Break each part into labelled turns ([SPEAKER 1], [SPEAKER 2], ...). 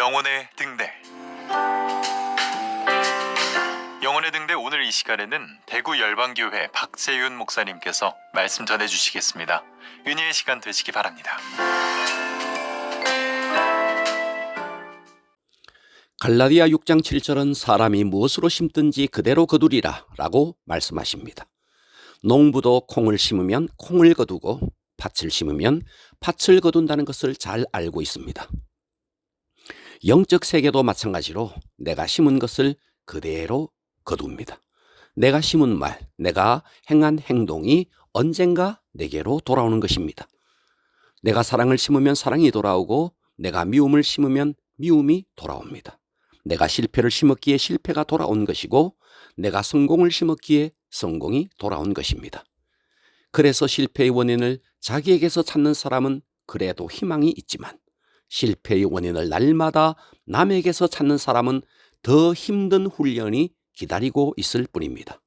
[SPEAKER 1] 영혼의 등대. 영혼의 등대 오늘 이 시간에는 대구 열방교회 박재윤 목사님께서 말씀 전해주시겠습니다. 은혜의 시간 되시기 바랍니다.
[SPEAKER 2] 갈라디아 6장 7절은 사람이 무엇으로 심든지 그대로 거두리라 라고 말씀하십니다. 농부도 콩을 심으면 콩을 거두고 팥을 심으면 팥을 거둔다는 것을 잘 알고 있습니다. 영적 세계도 마찬가지로 내가 심은 것을 그대로 거둡니다. 내가 심은 말, 내가 행한 행동이 언젠가 내게로 돌아오는 것입니다. 내가 사랑을 심으면 사랑이 돌아오고 내가 미움을 심으면 미움이 돌아옵니다. 내가 실패를 심었기에 실패가 돌아온 것이고 내가 성공을 심었기에 성공이 돌아온 것입니다. 그래서 실패의 원인을 자기에게서 찾는 사람은 그래도 희망이 있지만 실패의 원인을 날마다 남에게서 찾는 사람은 더 힘든 훈련이 기다리고 있을 뿐입니다.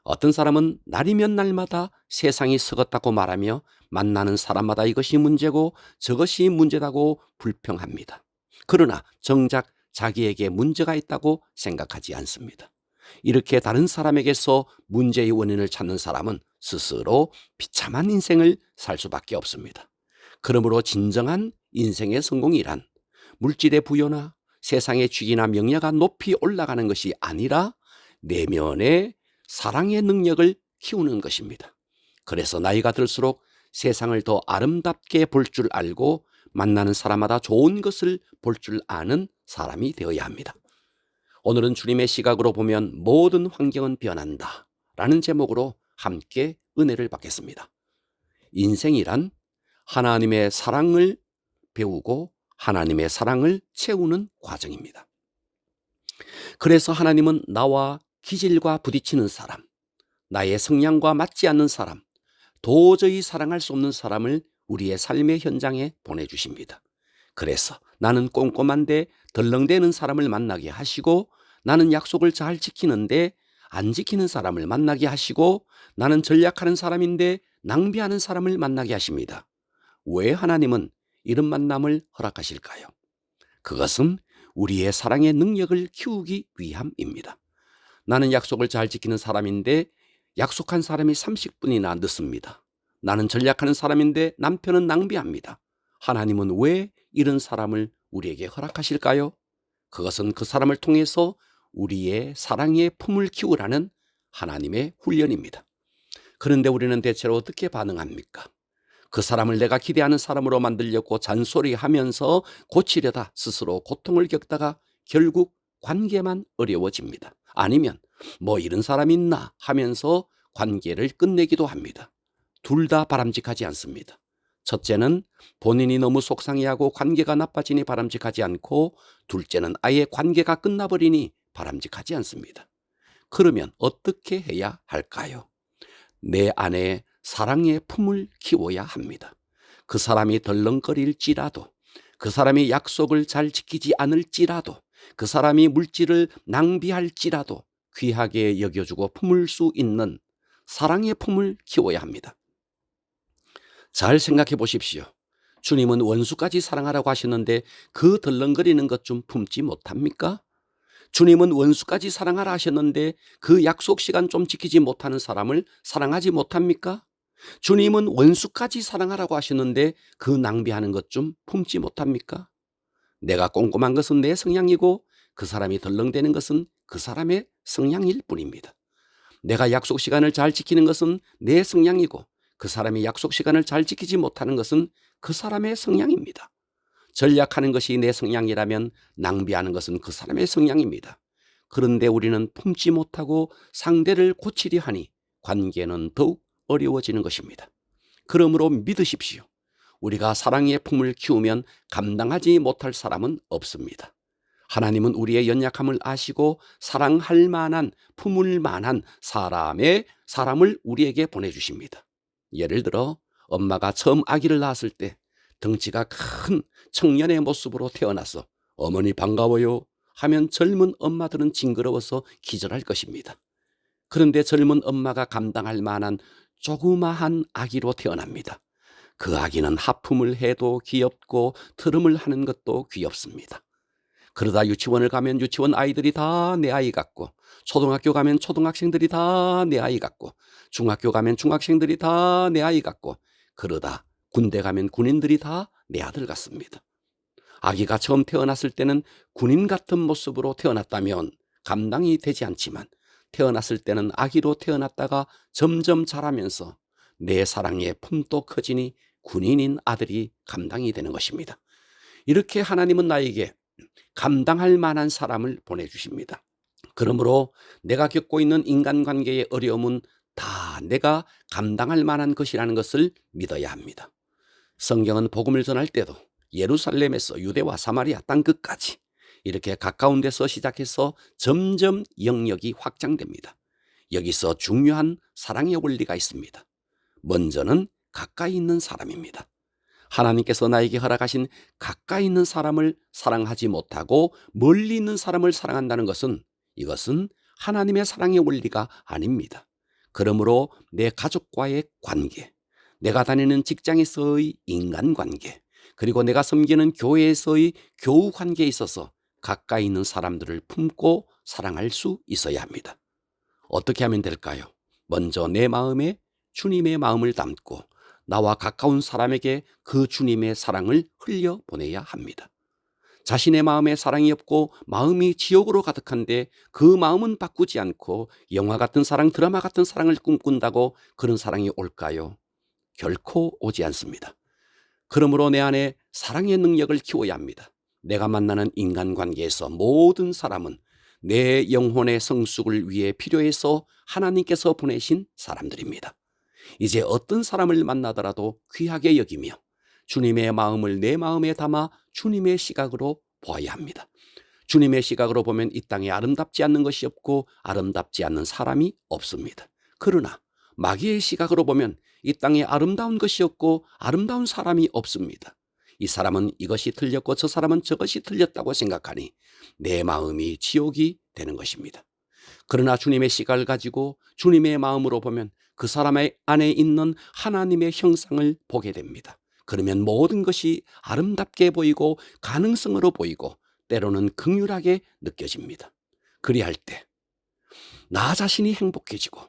[SPEAKER 2] 어떤 사람은 날이면 날마다 세상이 썩었다고 말하며 만나는 사람마다 이것이 문제고 저것이 문제다고 불평합니다. 그러나 정작 자기에게 문제가 있다고 생각하지 않습니다. 이렇게 다른 사람에게서 문제의 원인을 찾는 사람은 스스로 비참한 인생을 살 수밖에 없습니다. 그러므로 진정한 인생의 성공이란 물질의 부여나 세상의 직위나 명예가 높이 올라가는 것이 아니라 내면의 사랑의 능력을 키우는 것입니다. 그래서 나이가 들수록 세상을 더 아름답게 볼 줄 알고 만나는 사람마다 좋은 것을 볼 줄 아는 사람이 되어야 합니다. 오늘은 주님의 시각으로 보면 모든 환경은 변한다 라는 제목으로 함께 은혜를 받겠습니다. 인생이란 하나님의 사랑을 배우고 하나님의 사랑을 채우는 과정입니다. 그래서 하나님은 나와 기질과 부딪히는 사람, 나의 성향과 맞지 않는 사람, 도저히 사랑할 수 없는 사람을 우리의 삶의 현장에 보내주십니다. 그래서 나는 꼼꼼한데 덜렁대는 사람을 만나게 하시고 나는 약속을 잘 지키는데 안 지키는 사람을 만나게 하시고 나는 전략하는 사람인데 낭비하는 사람을 만나게 하십니다. 왜 하나님은 이런 만남을 허락하실까요? 그것은 우리의 사랑의 능력을 키우기 위함입니다. 나는 약속을 잘 지키는 사람인데 약속한 사람이 30분이나 늦습니다. 나는 전략하는 사람인데 남편은 낭비합니다. 하나님은 왜 이런 사람을 우리에게 허락하실까요? 그것은 그 사람을 통해서 우리의 사랑의 품을 키우라는 하나님의 훈련입니다. 그런데 우리는 대체로 어떻게 반응합니까? 그 사람을 내가 기대하는 사람으로 만들려고 잔소리하면서 고치려다 스스로 고통을 겪다가 결국 관계만 어려워집니다. 아니면 뭐 이런 사람이 있나 하면서 관계를 끝내기도 합니다. 둘 다 바람직하지 않습니다. 첫째는 본인이 너무 속상해하고 관계가 나빠지니 바람직하지 않고 둘째는 아예 관계가 끝나버리니 바람직하지 않습니다. 그러면 어떻게 해야 할까요? 내 안에 사랑의 품을 키워야 합니다. 그 사람이 덜렁거릴지라도, 그 사람이 약속을 잘 지키지 않을지라도, 그 사람이 물질을 낭비할지라도 귀하게 여겨주고 품을 수 있는 사랑의 품을 키워야 합니다. 잘 생각해 보십시오. 주님은 원수까지 사랑하라고 하셨는데 그 덜렁거리는 것 좀 품지 못합니까? 주님은 원수까지 사랑하라 하셨는데 그 약속 시간 좀 지키지 못하는 사람을 사랑하지 못합니까? 주님은 원수까지 사랑하라고 하셨는데 그 낭비하는 것 좀 품지 못합니까? 내가 꼼꼼한 것은 내 성향이고 그 사람이 덜렁대는 것은 그 사람의 성향일 뿐입니다. 내가 약속 시간을 잘 지키는 것은 내 성향이고 그 사람이 약속 시간을 잘 지키지 못하는 것은 그 사람의 성향입니다. 전략하는 것이 내 성향이라면 낭비하는 것은 그 사람의 성향입니다. 그런데 우리는 품지 못하고 상대를 고치려 하니 관계는 더욱 어려워지는 것입니다. 그러므로 믿으십시오. 우리가 사랑의 품을 키우면 감당하지 못할 사람은 없습니다. 하나님은 우리의 연약함을 아시고 사랑할 만한, 품을 만한 사람을 우리에게 보내주십니다. 예를 들어 엄마가 처음 아기를 낳았을 때 덩치가 큰 청년의 모습으로 태어나서 어머니 반가워요 하면 젊은 엄마들은 징그러워서 기절할 것입니다. 그런데 젊은 엄마가 감당할 만한 조그마한 아기로 태어납니다. 그 아기는 하품을 해도 귀엽고 트름을 하는 것도 귀엽습니다. 그러다 유치원을 가면 유치원 아이들이 다 내 아이 같고, 초등학교 가면 초등학생들이 다 내 아이 같고, 중학교 가면 중학생들이 다 내 아이 같고, 그러다 군대 가면 군인들이 다 내 아들 같습니다. 아기가 처음 태어났을 때는 군인 같은 모습으로 태어났다면 감당이 되지 않지만, 태어났을 때는 아기로 태어났다가 점점 자라면서 내 사랑의 품도 커지니 군인인 아들이 감당이 되는 것입니다. 이렇게 하나님은 나에게 감당할 만한 사람을 보내주십니다. 그러므로 내가 겪고 있는 인간관계의 어려움은 다 내가 감당할 만한 것이라는 것을 믿어야 합니다. 성경은 복음을 전할 때도 예루살렘에서 유대와 사마리아 땅 끝까지 이렇게 가까운 데서 시작해서 점점 영역이 확장됩니다. 여기서 중요한 사랑의 원리가 있습니다. 먼저는 가까이 있는 사람입니다. 하나님께서 나에게 허락하신 가까이 있는 사람을 사랑하지 못하고 멀리 있는 사람을 사랑한다는 것은, 이것은 하나님의 사랑의 원리가 아닙니다. 그러므로 내 가족과의 관계, 내가 다니는 직장에서의 인간관계, 그리고 내가 섬기는 교회에서의 교우 관계에 있어서 가까이 있는 사람들을 품고 사랑할 수 있어야 합니다. 어떻게 하면 될까요? 먼저 내 마음에 주님의 마음을 담고 나와 가까운 사람에게 그 주님의 사랑을 흘려보내야 합니다. 자신의 마음에 사랑이 없고 마음이 지옥으로 가득한데 그 마음은 바꾸지 않고 영화 같은 사랑, 드라마 같은 사랑을 꿈꾼다고 그런 사랑이 올까요? 결코 오지 않습니다. 그러므로 내 안에 사랑의 능력을 키워야 합니다. 내가 만나는 인간관계에서 모든 사람은 내 영혼의 성숙을 위해 필요해서 하나님께서 보내신 사람들입니다. 이제 어떤 사람을 만나더라도 귀하게 여기며 주님의 마음을 내 마음에 담아 주님의 시각으로 보아야 합니다. 주님의 시각으로 보면 이 땅에 아름답지 않는 것이 없고 아름답지 않는 사람이 없습니다. 그러나 마귀의 시각으로 보면 이 땅에 아름다운 것이 없고 아름다운 사람이 없습니다. 이 사람은 이것이 틀렸고 저 사람은 저것이 틀렸다고 생각하니 내 마음이 지옥이 되는 것입니다. 그러나 주님의 시각을 가지고 주님의 마음으로 보면 그 사람의 안에 있는 하나님의 형상을 보게 됩니다. 그러면 모든 것이 아름답게 보이고 가능성으로 보이고 때로는 긍휼하게 느껴집니다. 그리할 때 나 자신이 행복해지고,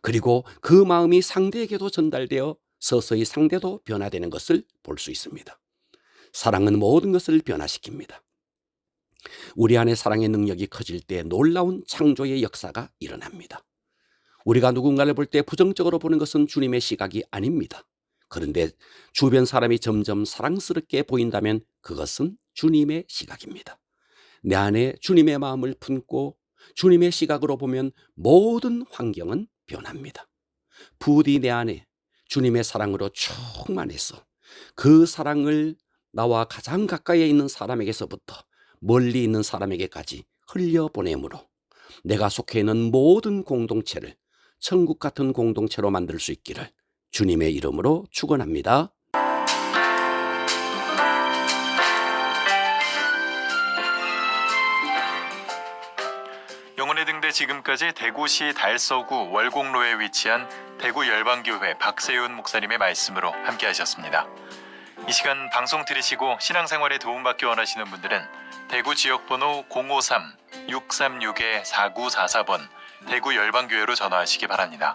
[SPEAKER 2] 그리고 그 마음이 상대에게도 전달되어 서서히 상대도 변화되는 것을 볼 수 있습니다. 사랑은 모든 것을 변화시킵니다. 우리 안에 사랑의 능력이 커질 때 놀라운 창조의 역사가 일어납니다. 우리가 누군가를 볼 때 부정적으로 보는 것은 주님의 시각이 아닙니다. 그런데 주변 사람이 점점 사랑스럽게 보인다면 그것은 주님의 시각입니다. 내 안에 주님의 마음을 품고 주님의 시각으로 보면 모든 환경은 변합니다. 부디 내 안에 주님의 사랑으로 충만해서 그 사랑을 나와 가장 가까이에 있는 사람에게서부터 멀리 있는 사람에게까지 흘려보내므로 내가 속해 있는 모든 공동체를 천국 같은 공동체로 만들 수 있기를 주님의 이름으로 축원합니다.
[SPEAKER 1] 영혼의 등대 지금까지 대구시 달서구 월곡로에 위치한 대구 열방교회 박세윤 목사님의 말씀으로 함께 하셨습니다. 이 시간 방송 들으시고 신앙생활에 도움받기 원하시는 분들은 대구 지역번호 053-636-4944번 대구 열방교회로 전화하시기 바랍니다.